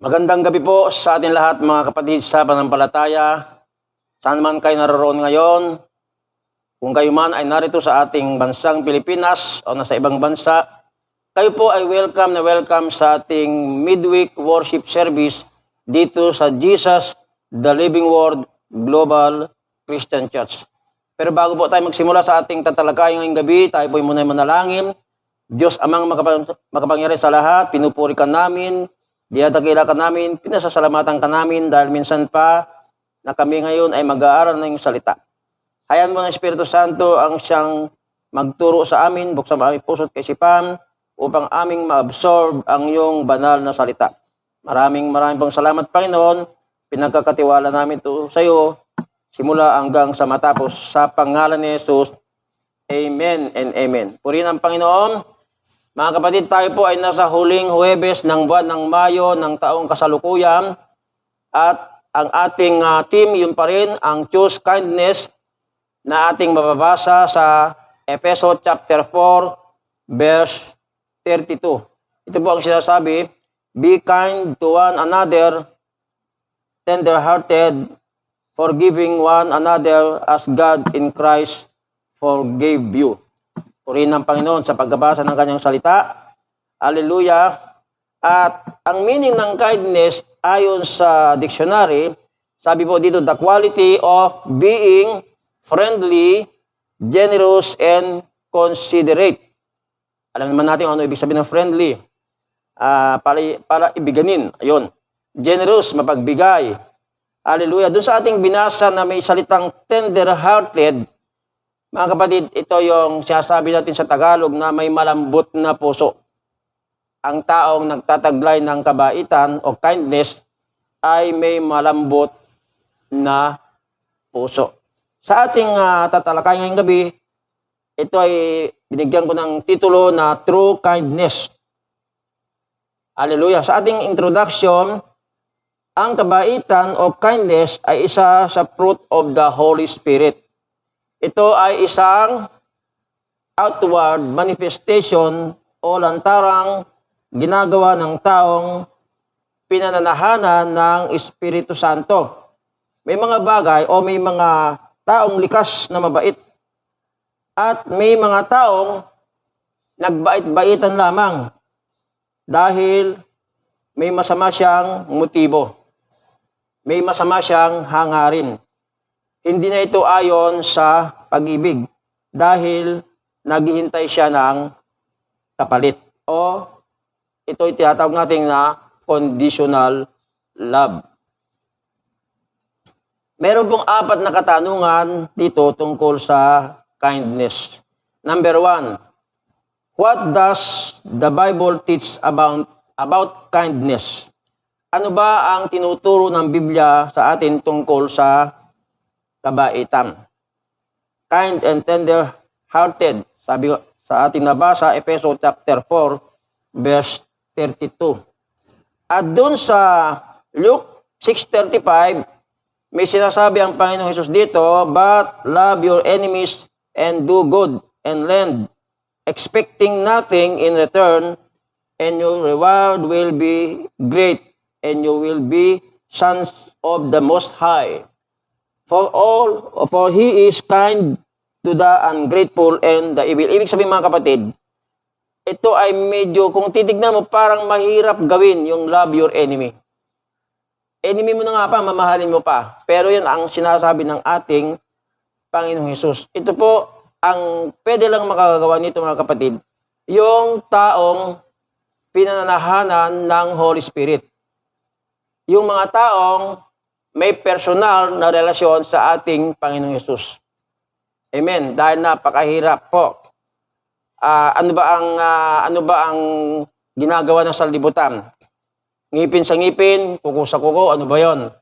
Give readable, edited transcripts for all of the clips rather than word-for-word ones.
Magandang gabi po sa ating lahat mga kapatid sa pananampalataya. Saan man kayo naroon ngayon, kung kayo man ay narito sa ating bansang Pilipinas o nasa ibang bansa, kayo po ay welcome sa ating midweek worship service dito sa Jesus, the Living Word Global Christian Church. Pero bago po tayo magsimula sa ating tatalakayan ngayong gabi, tayo po muna manalangin. Diyos amang makapangyarihan sa lahat, pinupuri ka namin, dinadakila ka namin, pinasasalamatan ka namin dahil minsan pa na kami ngayon ay mag-aaral ng iyong salita. Hayaan mo ng Espiritu Santo ang siyang magturo sa amin, buksan mo aming puso at kaisipan upang aming ma-absorb ang iyong banal na salita. Maraming pong salamat, Panginoon. Pinagkakatiwala namin ito sa iyo simula hanggang sa matapos. Sa pangalan ni Jesus, Amen and Amen. Purihin ang Panginoon. Mga kapatid, tayo po ay nasa huling Huwebes ng buwan ng Mayo ng taong kasalukuyan at ang ating team, yun pa rin, ang Choose Kindness na ating mababasa sa Efeso chapter 4, verse 32. Ito po ang sinasabi, be kind to one another, tender-hearted, forgiving one another as God in Christ forgave you. Purihin ng Panginoon sa pagbabasa ng kanyang salita. Hallelujah. At ang meaning ng kindness ayon sa dictionary, sabi po dito, the quality of being friendly, generous, and considerate. Alam naman natin ano ibig sabihin ng friendly. Para ibiganin. Ayun. Generous, mapagbigay. Hallelujah. Doon sa ating binasa na may salitang tender-hearted, mga kapatid, ito yung sinasabi natin sa Tagalog na may malambot na puso. Ang taong nagtataglay ng kabaitan o kindness ay may malambot na puso. Sa ating tatalakay ngayong gabi, ito ay binigyan ko ng titulo na True Kindness. Hallelujah. Sa ating introduction, ang kabaitan o kindness ay isa sa fruit of the Holy Spirit. Ito ay isang outward manifestation o lantarang ginagawa ng taong pinananahanan ng Espiritu Santo. May mga bagay o may mga taong likas na mabait at may mga taong nagbait-baitan lamang dahil may masama siyang motibo. May masama siyang hangarin. Hindi na ito ayon sa pag-ibig dahil naghihintay siya ng kapalit. O ito ay tinatawag natin na conditional love. Meron pong 4 na katanungan dito tungkol sa kindness. Number 1, what does the Bible teach about kindness? Ano ba ang tinuturo ng Biblia sa atin tungkol sa kabaitan? Kind and tender-hearted. Sabi ko sa ating nabasa, Efeso chapter 4, verse 32. At doon sa Luke 6:35, may sinasabi ang Panginoong Hesus dito, but love your enemies and do good and lend, expecting nothing in return, and your reward will be great, and you will be sons of the Most High. For he is kind to the ungrateful and the evil. Ibig sabihin mga kapatid, ito ay medyo, kung titignan mo, parang mahirap gawin yung love your enemy. Enemy mo na nga pa, mamahalin mo pa. Pero yan ang sinasabi ng ating Panginoong Hesus. Ito po, ang pwede lang makagawa nito mga kapatid, yung taong pinananahanan ng Holy Spirit. Yung mga taong may personal na relasyon sa ating Panginoong Hesus. Amen. Dahil napakahirap po. Ano ba ang ginagawa ng sanlibutan? Ngipin sa ngipin, kuko sa kuko, ano ba 'yon?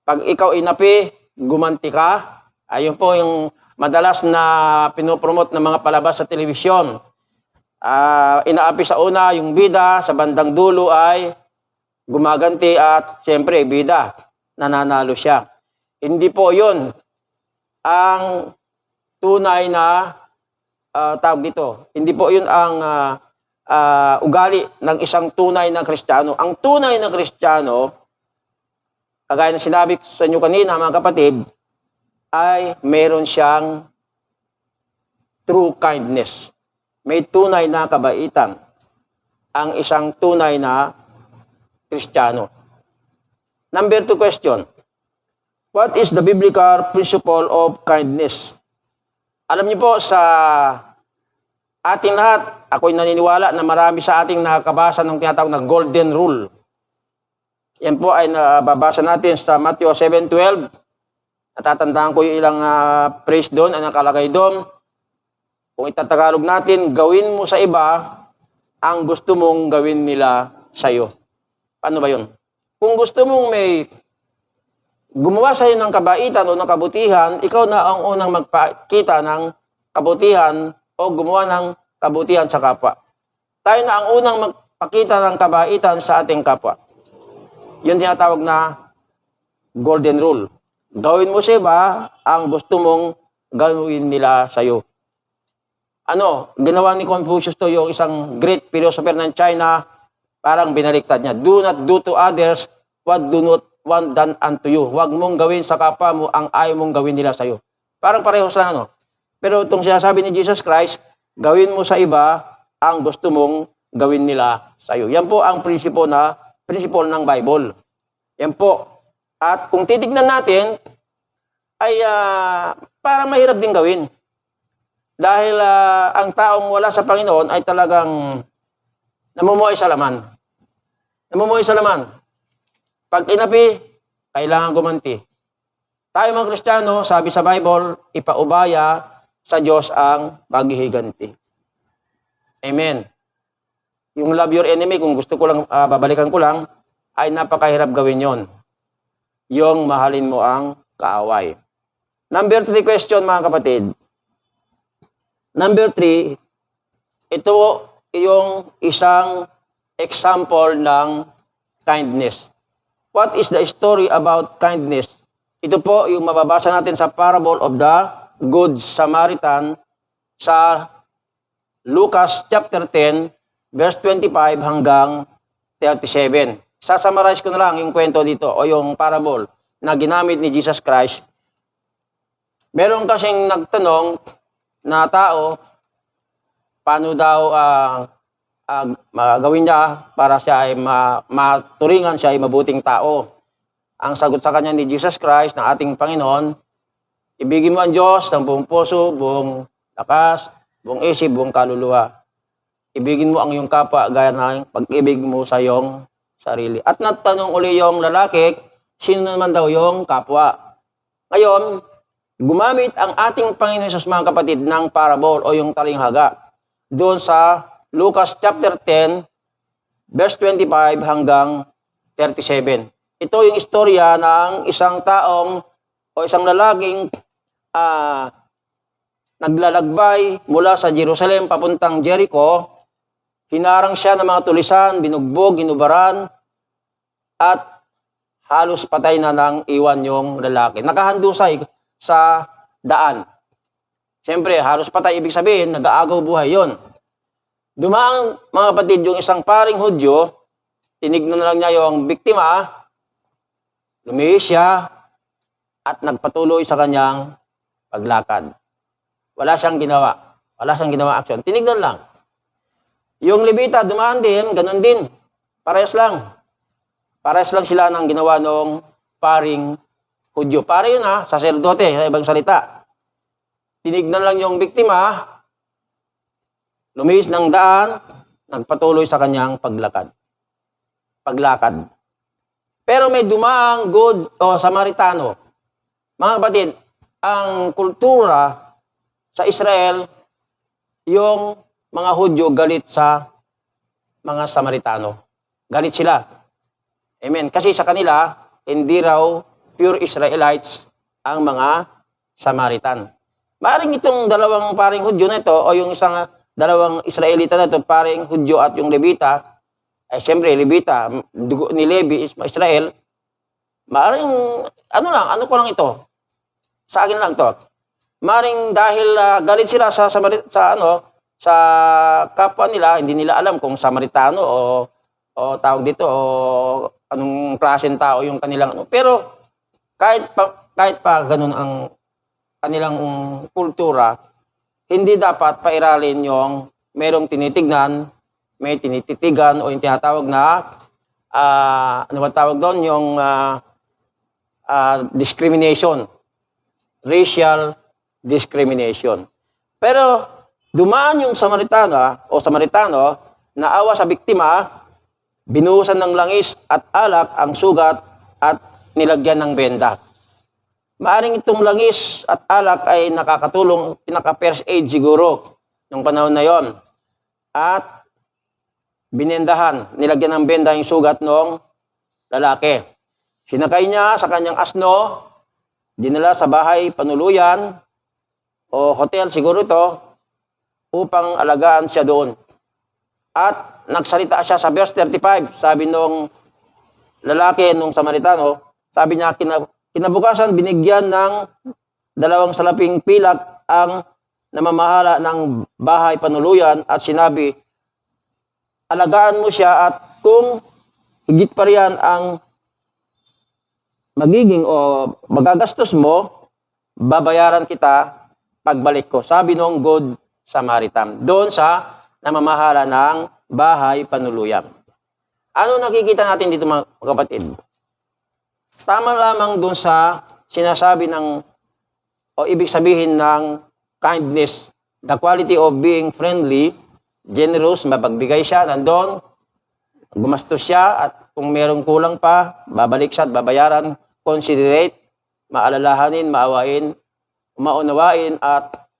Pag ikaw inapi, gumanti ka. Ayun po yung madalas na pinopromote ng mga palabas sa telebisyon. Inaapi sa una yung bida, sa bandang dulo ay gumaganti at siyempre bida, nananalo siya. Hindi po yun ang tunay na tawag dito. Hindi po yun ang ugali ng isang tunay na Kristiyano. Ang tunay na Kristiyano, kagaya na sinabi sa inyo kanina, mga kapatid, ay meron siyang true kindness. May tunay na kabaitan ang isang tunay na Kristiyano. Number 2 question. What is the biblical principle of kindness? Alam niyo po, sa ating lahat, ako'y naniniwala na marami sa ating nakakabasa ng tinatawag na Golden Rule. Yan po ay nababasa natin sa Matthew 7:12. Natatandaan ko yung ilang phrase doon, ang nakalagay doon. Kung itatagalog natin, gawin mo sa iba ang gusto mong gawin nila sa iyo. Paano ba yun? Kung gusto mong may gumawa sa iyo ng kabaitan o ng kabutihan, ikaw na ang unang magpakita ng kabutihan o gumawa ng kabutihan sa kapwa. Tayo na ang unang magpakita ng kabaitan sa ating kapwa. Yun tinatawag na Golden Rule. Gawin mo sa iba ang gusto mong gawin nila sa iyo. Ginawa ni Confucius to, yung isang great philosopher ng China, parang binaliktad niya. Do not do to others what do not want done unto you. Huwag mong gawin sa kapwa mo ang ayaw mong gawin nila sa iyo. Parang parehos lang, Pero itong sinasabi ni Jesus Christ, gawin mo sa iba ang gusto mong gawin nila sa iyo. Yan po ang principle ng Bible. Yan po. At kung titignan natin, ay parang mahirap din gawin. Dahil ang taong wala sa Panginoon ay talagang namumuhay sa laman. Namumuhay sa laman. Pag inapi, kailangan gumanti. Tayo mga Kristiyano, sabi sa Bible, ipaubaya sa Diyos ang paghihiganti. Amen. Yung love your enemy, kung gusto ko lang, babalikan ko lang, ay napakahirap gawin yon. Yung mahalin mo ang kaaway. Number 3 question, mga kapatid. Number 3, ito yung isang example ng kindness. What is the story about kindness? Ito po yung mababasa natin sa parable of the Good Samaritan sa Lucas chapter 10, verse 25 hanggang 37. Sasummarize ko na lang yung kwento dito o yung parable na ginamit ni Jesus Christ. Meron kasing nagtanong na tao, paano daw gawin niya para siya ay maturingan siya ay mabuting tao. Ang sagot sa kanya ni Jesus Christ, ng ating Panginoon, ibigin mo ang Diyos ng buong puso, buong lakas, buong isip, buong kaluluwa. Ibigin mo ang iyong kapwa gaya ng pag-ibig mo sa iyong sarili. At natanong uli yung lalaki, sino naman daw yung kapwa? Ngayon, gumamit ang ating Panginoon Jesus, mga kapatid, ng parable o yung talinghaga. Doon sa Lucas chapter 10, verse 25 hanggang 37. Ito yung istorya ng isang taong o isang lalaking naglalakbay mula sa Jerusalem papuntang Jericho. Hinarang siya ng mga tulisan, binugbog, ginubaran, at halos patay na nang iwan yung lalaki. Nakahandusay sa daan. Siyempre, halos patay, ibig sabihin, nag-aagaw buhay yon. Dumaan, mga kapatid, yung isang paring Hudyo, tinignan na lang niya yung biktima, lumihis siya, at nagpatuloy sa kanyang paglakad. Wala siyang ginawa. Wala siyang ginawa action. Tinignan lang. Yung Levita, dumaan din, ganun din. Parehas lang. Parehas lang sila ng ginawa ng paring Hudyo. Para yun saserdote, sa ibang salita. Tinignan lang yung biktima, lumihis ng daan, nagpatuloy sa kanyang paglakad. Pero may dumaang good o Samaritano. Mga kapatid, ang kultura sa Israel, yung mga Hudyo galit sa mga Samaritano. Galit sila. Amen. Kasi sa kanila, hindi raw pure Israelites ang mga Samaritan. Maaring itong dalawang paring Hudyo na ito o yung isang dalawang Israelita na ito, paring Hudyo at yung Levita, ay siyempre Levita, dugo ni Levi is Israel, maaring ano ko lang ito, sa akin lang to. Maaring dahil galit sila sa sa kapwa nila, hindi nila alam kung Samaritano o tawag dito o anong klaseng tao yung kanilang ano. Pero kahit pa ganun ang kanilang kultura, hindi dapat pairalin yung merong tinitignan, may tinititigan o yung tinatawag na ano ba tawag doon? Yung discrimination. Racial discrimination. Pero dumaan yung Samaritano, naawa sa biktima, binuhusan ng langis at alak ang sugat at nilagyan ng benda. Maaring itong langis at alak ay nakakatulong, pinaka-first aid siguro, nung panahon na yon. At binendahan, nilagyan ng benda yung sugat ng lalaki. Sinakay niya sa kanyang asno, dinala sa bahay panuluyan o hotel siguro ito upang alagaan siya doon. At nagsalita siya sa verse 35, sabi nung lalaki, nung Samaritano, sabi niya, kinabukasan binigyan ng 2 salaping pilak ang namamahala ng bahay panuluyan at sinabi, alagaan mo siya at kung higit pa riyan ang magiging o magagastos mo, babayaran kita pagbalik ko. Sabi nung Good Samaritan, doon sa namamahala ng bahay panuluyan. Ano nakikita natin dito mga kapatid? Tama lamang doon sa sinasabi o ibig sabihin ng kindness, the quality of being friendly, generous, mapagbigay siya, nandun, gumastos siya, at kung merong kulang pa, babalik siya at babayaran, considerate, maalalahanin, maawain, maunawain, at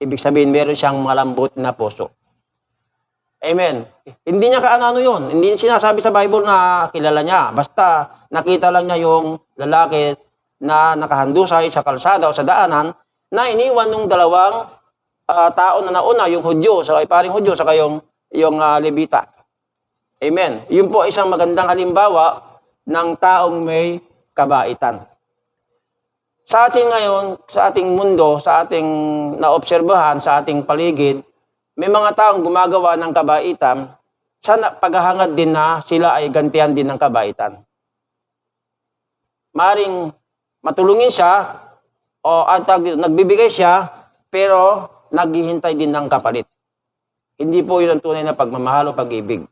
ibig sabihin, meron siyang malambot na puso. Amen. Hindi niya kaano yun. Hindi sinasabi sa Bible na kilala niya. Basta nakita lang niya yung lalaki na nakahandusay sa kalsada o sa daanan na iniwan ng dalawang tao na nauna, yung Hudyo, paring Hudyo, saka yung Levita. Amen. Yun po isang magandang halimbawa ng taong may kabaitan. Sa atin ngayon, sa ating mundo, sa ating naobserbahan, sa ating paligid, may mga taong gumagawa ng kabaitan, sana paghahangad din na sila ay gantihan din ng kabaitan. Maring matulungin siya, o nagbibigay siya, pero naghihintay din ng kapalit. Hindi po yun ang tunay na pagmamahal o pag-ibig.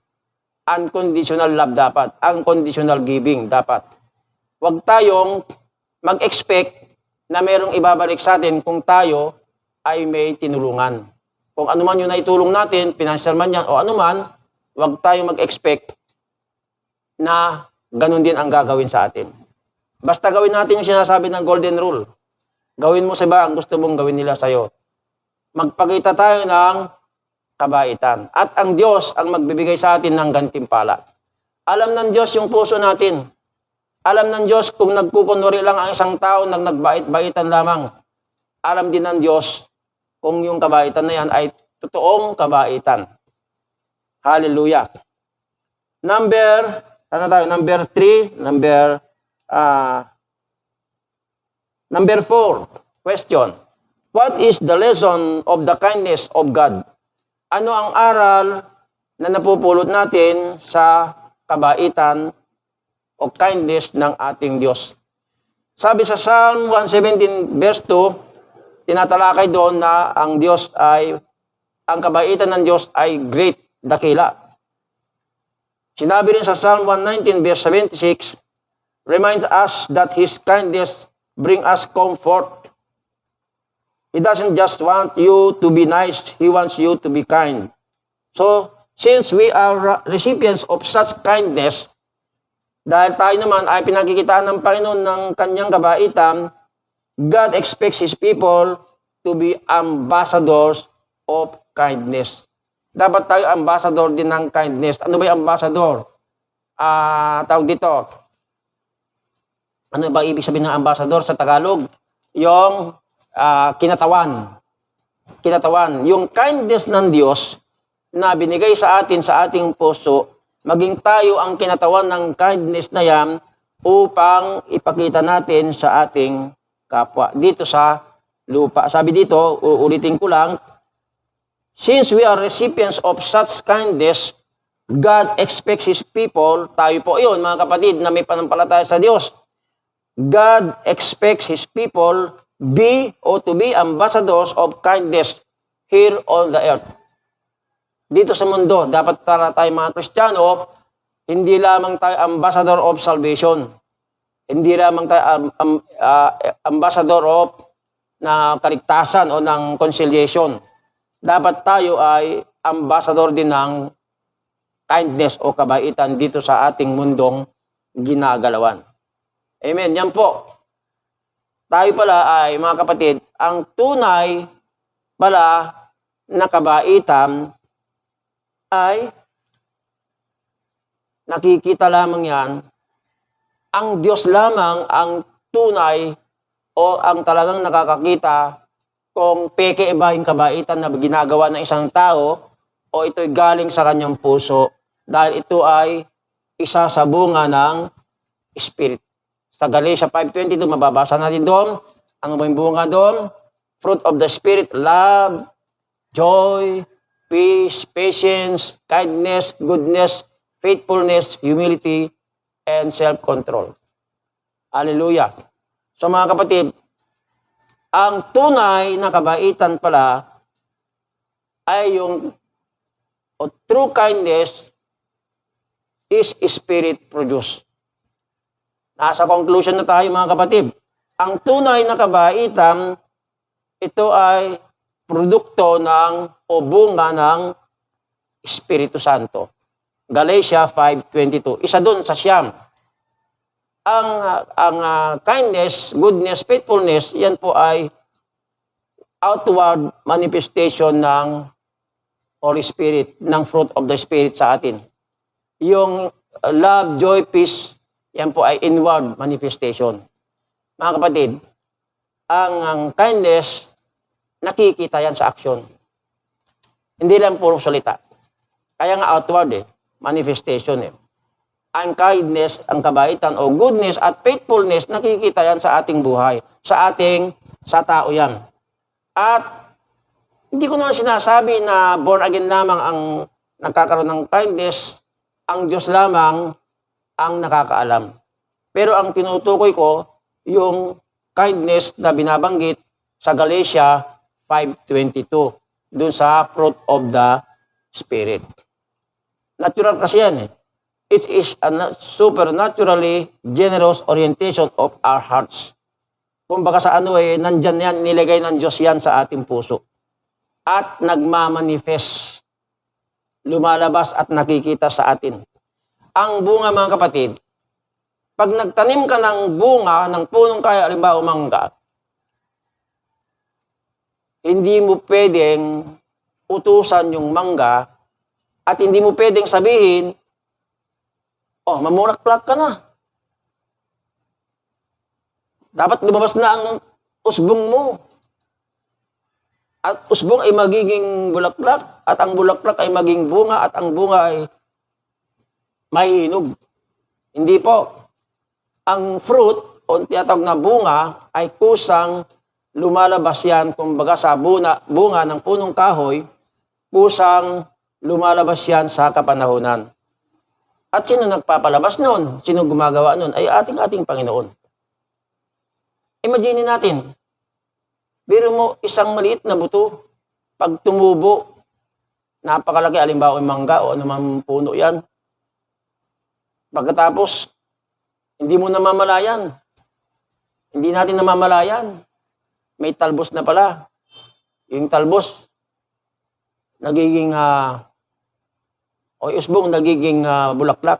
Unconditional love dapat. Unconditional giving dapat. Huwag tayong mag-expect na merong ibabalik sa atin kung tayo ay may tinulungan. Kung ano man yung naitulong natin, financial man yan o ano man, huwag tayong mag-expect na ganun din ang gagawin sa atin. Basta gawin natin yung sinasabi ng golden rule. Gawin mo sa iba ang gusto mong gawin nila sa'yo. Magpakita tayo ng kabaitan. At ang Diyos ang magbibigay sa atin ng gantimpala. Alam ng Diyos yung puso natin. Alam ng Diyos kung nagkukunwari lang ang isang tao nang nagbait-baitan lamang. Alam din ng Diyos kung yung kabaitan na yan ay totoong kabaitan. Hallelujah. Number 3, number 4, question. What is the lesson of the kindness of God? Ano ang aral na napupulot natin sa kabaitan o kindness ng ating Diyos? Sabi sa Psalm 117 verse 2, tinatalakay doon na ang kabaitan ng Diyos ay great, dakila. Sinabi rin sa Psalm 119 verse 76, reminds us that His kindness bring us comfort. He doesn't just want you to be nice, He wants you to be kind. So, since we are recipients of such kindness, dahil tayo naman ay pinakikitaan ng Panginoon ng kanyang kabaitan, God expects His people to be ambassadors of kindness. Dapat tayo ambassador din ng kindness. Ano ba yung ambassador? Tawag dito. Ano ba ibig sabihin ng ambassador sa Tagalog? Yung kinatawan. Kinatawan. Yung kindness ng Diyos na binigay sa atin sa ating puso, maging tayo ang kinatawan ng kindness na yan upang ipakita natin sa ating kapwa dito sa lupa. Sabi dito, uulitin ko lang, Since we are recipients of such kindness, God expects His people, tayo po yun mga kapatid na may panampalataya sa Diyos, God expects His people to be ambassadors of kindness here on the earth. Dito sa mundo, dapat para tayo mga Kristiyano, hindi lamang tayo ambassador of salvation. Hindi lamang tayo ambassador of na kaligtasan o ng conciliation. Dapat tayo ay ambassador din ng kindness o kabaitan dito sa ating mundong ginagalawan. Amen. Yan po. Tayo pala ay, mga kapatid, ang tunay pala na kabaitan ay nakikita lamang yan. Ang Diyos lamang ang tunay o ang talagang nakakakita kung peke ba yung kabaitan na ginagawa ng isang tao o ito'y galing sa kanyang puso dahil ito ay isa sa bunga ng Spirit. Sa Galatia 5:22, mababasa natin doon. Ano ba yung bunga doon? Fruit of the Spirit, love, joy, peace, patience, kindness, goodness, faithfulness, humility, and self-control. Hallelujah. So mga kapatid, ang tunay na kabaitan pala ay yung true kindness is spirit produced. Nasa conclusion na tayo mga kapatid. Ang tunay na kabaitan, ito ay produkto ng o bunga ng Espiritu Santo. Galatia 5:22. Isa doon sa siyam. Ang kindness, goodness, faithfulness, yan po ay outward manifestation ng Holy Spirit, ng fruit of the Spirit sa atin. Yung love, joy, peace, yan po ay inward manifestation. Mga kapatid, ang kindness, nakikita yan sa action. Hindi lang puro salita. Kaya nga outward manifestation Ang kindness, ang kabaitan o goodness at faithfulness, nakikita yan sa ating buhay. Sa tao yan. At hindi ko naman sinasabi na born again lamang ang nagkakaroon ng kindness, ang Diyos lamang ang nakakaalam. Pero ang tinutukoy ko, yung kindness na binabanggit sa Galatia 5:22, dun sa fruit of the Spirit. Natural kasi yan It is a supernaturally generous orientation of our hearts. Kumbaga sa nandyan yan, nilagay ng Diyos yan sa ating puso. At nagmamanifest, lumalabas at nakikita sa atin. Ang bunga mga kapatid, pag nagtanim ka ng bunga ng punong kaya, halimbawa mangga, hindi mo pwedeng utusan yung mangga at hindi mo pwedeng sabihin, mamulaklak ka na. Dapat lumabas na ang usbong mo. At usbong ay magiging bulaklak, at ang bulaklak ay maging bunga, at ang bunga ay mahinog. Hindi po. Ang fruit, o tinatawag na bunga, ay kusang lumalabas yan, kumbaga sa bunga ng punong kahoy, kusang lumalabas yan sa kapanahunan. At sino nagpapalabas noon? Sino gumagawa noon? Ay ating Panginoon. Imagine natin, biro mo isang maliit na buto, pag tumubo, napakalaki, alimbawa yung mangga o anumang puno yan. Pagkatapos, hindi mo namamalayan. Hindi natin namamalayan. May talbos na pala. Yung talbos, nagiging usbong nagiging bulaklak.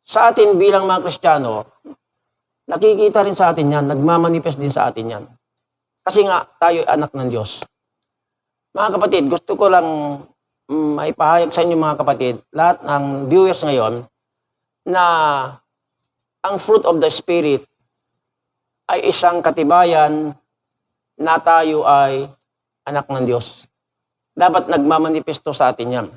Sa atin bilang mga Kristiyano, nakikita rin sa atin yan, nagmamanifest din sa atin yan. Kasi nga, tayo ay anak ng Diyos. Mga kapatid, gusto ko lang maipahayag sa inyo mga kapatid, lahat ng viewers ngayon, na ang fruit of the Spirit ay isang katibayan na tayo ay anak ng Diyos. Dapat nagmamanifesto sa atin yan.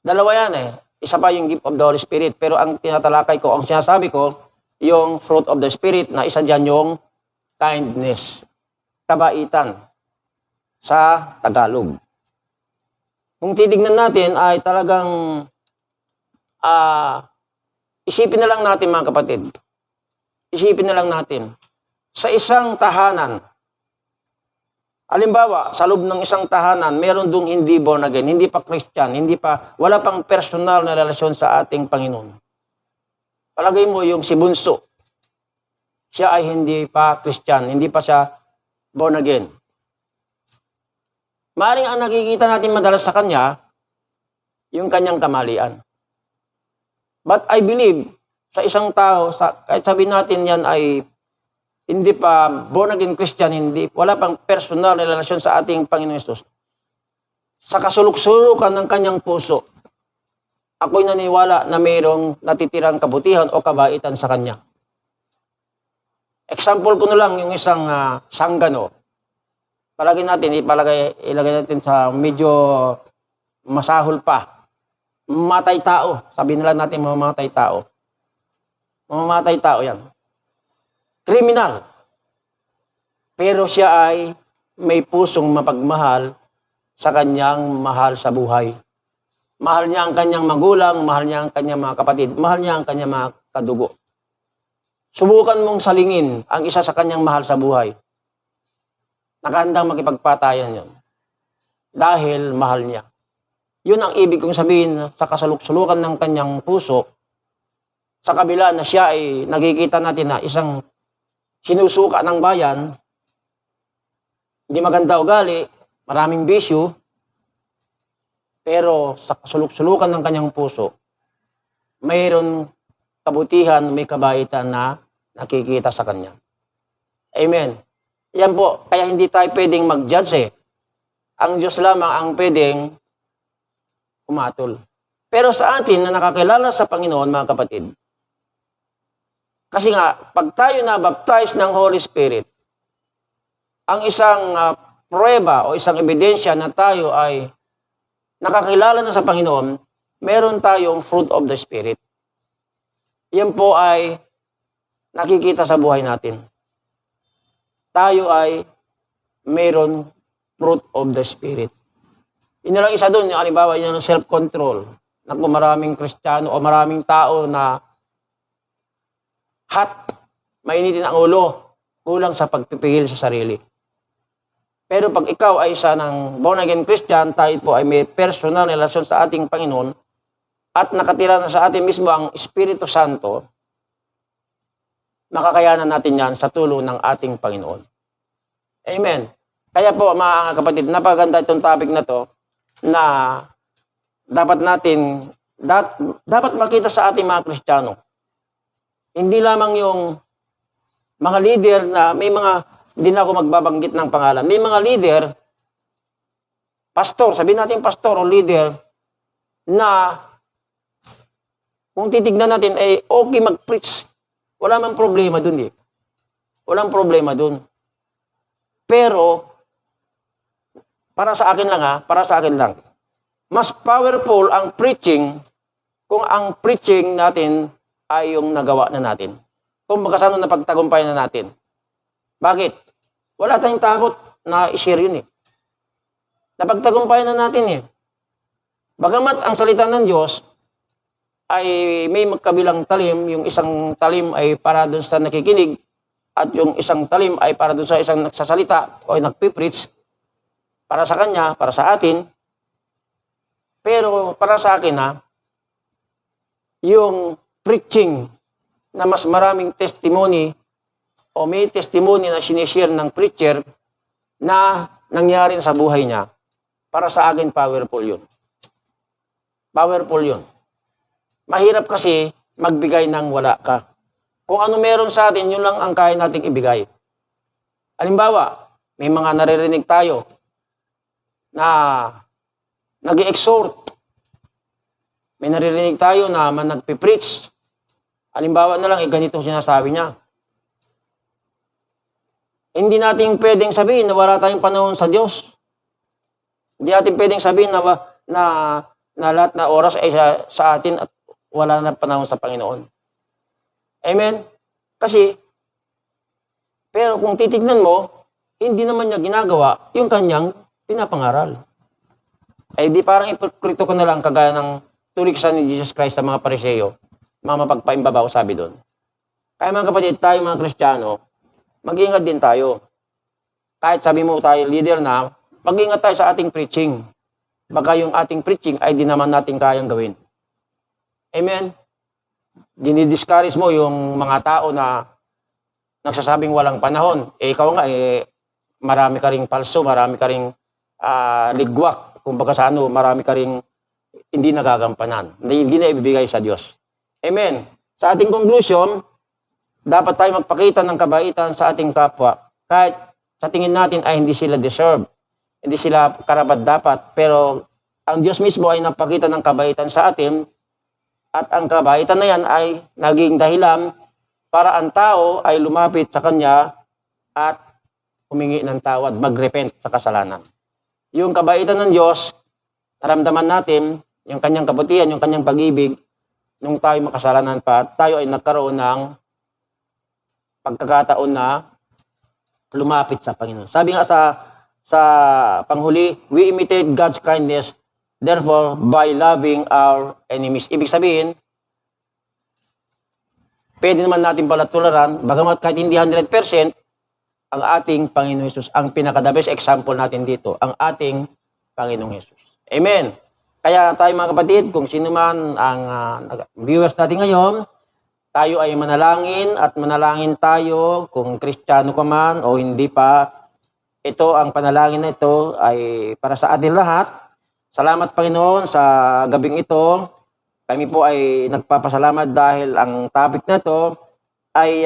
Dalawa yan Isa pa yung gift of the Holy Spirit. Pero ang tinatalakay ko, ang sinasabi ko, yung fruit of the Spirit na isa dyan yung kindness. Kabaitan sa Tagalog. Kung titignan natin ay talagang isipin na lang natin mga kapatid. Isipin na lang natin. Sa isang tahanan, halimbawa, sa loob ng isang tahanan, meron dong hindi born again, hindi pa Christian, wala pang personal na relasyon sa ating Panginoon. Palagay mo yung si Bunso, siya ay hindi pa Christian, hindi pa siya born again. Maaaring ang nakikita natin madalas sa kanya, yung kanyang kamalian. But I believe, sa isang tao, kahit sabihin natin yan ay hindi pa born again Christian, wala pang personal na relasyon sa ating Panginoon Hesus. Sa kasuluk-sulukan ng kanyang puso, ako'y naniwala na mayroong natitirang kabutihan o kabaitan sa kanya. Example ko na lang yung isang sanggano. Ilagay natin sa medyo masahol pa. Mamatay tao. Sabihin nila natin mamamatay tao. Mamamatay tao yan. Kriminal. Pero siya ay may pusong mapagmahal sa kanyang mahal sa buhay. Mahal niya ang kanyang magulang, mahal niya ang kanyang mga kapatid, mahal niya ang kanyang mga kadugo. Subukan mong salingin ang isa sa kanyang mahal sa buhay. Nakahandang makipagpatayan yon. Dahil mahal niya. Yun ang ibig kong sabihin sa kasaluk-sulukan ng kanyang puso, sa kabila na siya ay nakikita natin na isang sinusuka ng bayan, hindi maganda ugali, maraming bisyo, pero sa kasuluk-sulukan ng kanyang puso, mayroon kabutihan, may kabaitan na nakikita sa kanya. Amen. Yan po, kaya hindi tayo pwedeng mag-judge . Ang Diyos lamang ang pwedeng umatol. Pero sa atin na nakakilala sa Panginoon, mga kapatid, kasi nga, pag tayo na-baptize ng Holy Spirit, ang isang pruweba o isang ebidensya na tayo ay nakakilala na sa Panginoon, meron tayong fruit of the Spirit. Yan po ay nakikita sa buhay natin. Tayo ay meron fruit of the Spirit. Yun lang isa doon, halimbawa, yun ang self-control. Naku, maraming Kristiyano o maraming tao na mainitin ang ulo, kulang sa pagpipigil sa sarili. Pero pag ikaw ay isa ng born-again Christian, tayo po ay may personal relasyon sa ating Panginoon at nakatira na sa atin mismo ang Espiritu Santo, makakayanan natin yan sa tulong ng ating Panginoon. Amen. Kaya po, mga kapatid, napaganda itong topic na to na dapat makita sa ating mga Kristiyano. Hindi lamang yung mga leader na hindi na ako magbabanggit ng pangalan. May mga leader, pastor, sabihin natin pastor o leader, na kung titignan natin, okay mag-preach. Wala mang problema dun . Walang problema dun. Pero, para sa akin lang, mas powerful ang preaching kung ang preaching natin ay yung nagawa na natin. Kung magkasano na pagtagumpay na natin. Bakit? Wala tayong takot na i-share yun . Napagtagumpay na natin . Bagamat ang salita ng Diyos ay may magkabilang talim, yung isang talim ay para doon sa nakikinig at yung isang talim ay para doon sa isang nagsasalita o nagpipreach, para sa kanya, para sa atin. Pero para sa akin yung preaching na mas maraming testimony o may testimony na sinishare ng preacher na nangyari sa buhay niya, para sa akin powerful yun. Powerful yun. Mahirap kasi magbigay ng wala ka. Kung ano meron sa atin, yun lang ang kaya nating ibigay. Halimbawa, may mga naririnig tayo na nag-i-exhort. May naririnig tayo na nagpipreach. Halimbawa na lang, ganito sinasabi niya. Hindi natin pwedeng sabihin na wala tayong panahon sa Diyos. Hindi natin pwedeng sabihin na lahat na oras ay sa atin at wala na panahon sa Panginoon. Amen? Pero kung titignan mo, hindi naman niya ginagawa yung kanyang pinapangaral. Ay di parang ipokrito ko na lang kagaya ng tuliksan ni Jesus Christ sa mga Pariseo, mga mapagpaimbabaw, sabi doon. Kaya mga kapatid, tayo mga Kristiyano, mag-ingat din tayo. Kahit sabi mo tayo leader na, mag-ingat tayo sa ating preaching. Baka yung ating preaching ay di naman natin kayang gawin. Amen? Dinidiscourage mo yung mga tao na nagsasabing walang panahon. Ikaw nga, marami ka ring palso, marami ka ring ligwak. Kumbaga sa ano, marami ka ring hindi nagagampanan. Hindi na ibibigay sa Diyos. Amen? Sa ating conclusion, dapat tayo magpakita ng kabaitan sa ating kapwa. Kahit sa tingin natin ay hindi sila deserve. Hindi sila karapat-dapat. Pero ang Diyos mismo ay napakita ng kabaitan sa atin. At ang kabaitan na yan ay naging dahilan para ang tao ay lumapit sa Kanya at humingi ng tawad, magrepent sa kasalanan. Yung kabaitan ng Diyos, naramdaman natin, yung Kanyang kabutihan, yung Kanyang pag-ibig, nung tayo makasalanan pa, tayo ay nagkaroon ng pagkakataon na lumapit sa Panginoon. Sabi nga sa panghuli, we imitate God's kindness, therefore, by loving our enemies. Ibig sabihin, pwede naman natin pala tularan, bagamat kahit hindi 100%, ang ating Panginoong Hesus. Ang pinaka-the best example natin dito, ang ating Panginoong Hesus. Amen. Kaya tayo mga kapatid, kung sino man ang viewers natin ngayon, tayo ay manalangin at manalangin tayo kung Kristiyano ka man o hindi pa. Ito, ang panalangin na ito ay para sa atin lahat. Salamat Panginoon sa gabing ito. Kami po ay nagpapasalamat dahil ang topic na ito ay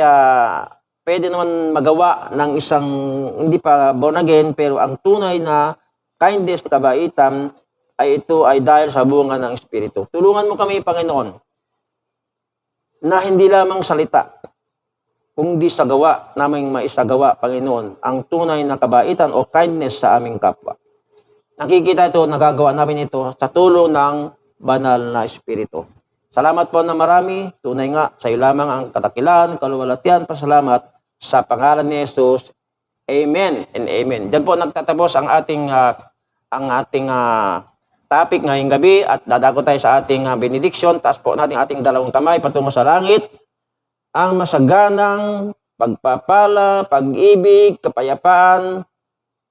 pwede naman magawa ng isang hindi pa born again, pero ang tunay na kindness, kabaitan, ay ito ay dahil sa bunga ng Espiritu. Tulungan mo kami, Panginoon, na hindi lamang salita, kundi sa gawa naming maisagawa, Panginoon, ang tunay na kabaitan o kindness sa aming kapwa. Nakikita ito, nagagawa namin ito sa tulong ng banal na Espiritu. Salamat po na marami, tunay nga, sa iyo lamang ang katakilan, kaluwalhatian, pasalamat sa pangalan ni Jesus. Amen and amen. Diyan po nagtatapos ang ating topic ngayong gabi at dadako tayo sa ating benediction. Taas po natin ating dalawang kamay patungo sa langit. Ang masaganang pagpapala, pag-ibig, kapayapaan,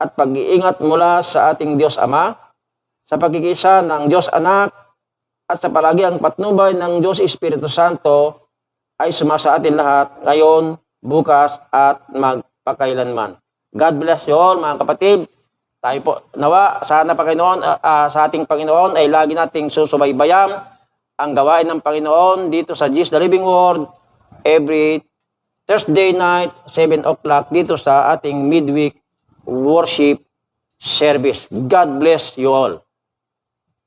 at pag-iingat mula sa ating Diyos Ama, sa pagkikisa ng Diyos Anak, at sa palagiang patnubay ng Diyos Espiritu Santo ay sumasa atin lahat ngayon, bukas, at magpakailanman. God bless you all, mga kapatid. Tayo po, nawa, sana Panginoon, sa ating Panginoon ay lagi nating susubaybayan ang gawain ng Panginoon dito sa Jesus the Living Word every Thursday night, 7 o'clock dito sa ating midweek worship service. God bless you all.